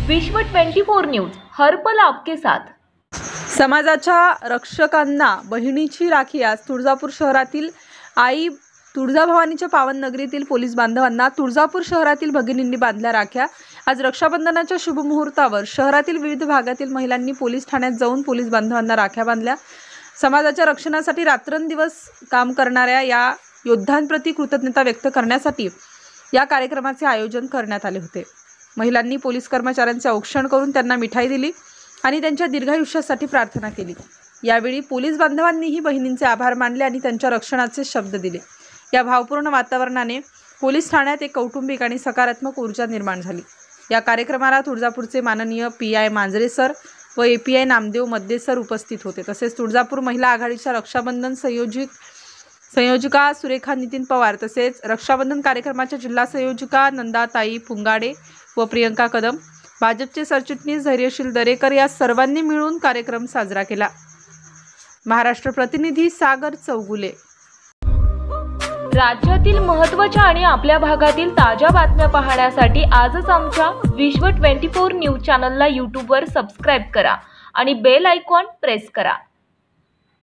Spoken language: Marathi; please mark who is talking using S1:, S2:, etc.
S1: विश्व 24 न्यूज हर पल आपके साथ।
S2: समाजाच्या रक्षकांना बहिणीची राखी आज तुळजापूर शहरातील आई तुळजाभवानीच्या पावन नगरीतील पोलीस बांधवांना तुळजापूर शहरातील भगिनींनी बांधल्या राख्या। आज रक्षाबंधनाच्या शुभ मुहूर्तावर शहरातील विविध भागातील महिलांनी पोलीस ठाण्यात जाऊन पोलीस बांधवांना राख्या बांधल्या। समाजाच्या रक्षणासाठी रात्रंदिवस काम करणाऱ्या या योद्ध्यांप्रती कृतज्ञता व्यक्त करण्यासाठी या कार्यक्रमाचे आयोजन करण्यात आले होते। महिलांनी पोलीस कर्मचाऱ्यांचे औक्षण करून त्यांना मिठाई दिली आणि त्यांच्या दीर्घायुष्यासाठी प्रार्थना केली। यावेळी पोलीस बांधवांनीही बहिणींचे आभार मानले आणि त्यांच्या रक्षणाचे शब्द दिले। या भावपूर्ण वातावरणाने पोलीस ठाण्यात एक कौटुंबिक आणि सकारात्मक ऊर्जा निर्माण झाली। या कार्यक्रमाला तुळजापूरचे माननीय PI मांजरे सर व API नामदेव मद्दे सर उपस्थित होते। तसेच तुळजापूर महिला आघाडीच्या रक्षाबंधन संयोजिका सुरेखा नितीन पवार, तसेच रक्षाबंधन कार्यक्रमाच्या जिल्हा संयोजिका नंदाताई पुंगाडे व प्रियंका कदम, भाजपचे सरचिटणीस धैर्यशील दरेकर या सर्वांनी मिळून कार्यक्रम साजरा केला। महाराष्ट्र प्रतिनिधी सागर चौगुले।
S1: राज्यातील महत्त्वाच्या आणि आपल्या भागातील ताज्या बातम्या पाहण्यासाठी आजच आमच्या विश्व 24 न्यूज चॅनलला YouTube वर सबस्क्राइब करा आणि बेल आयकॉन प्रेस करा।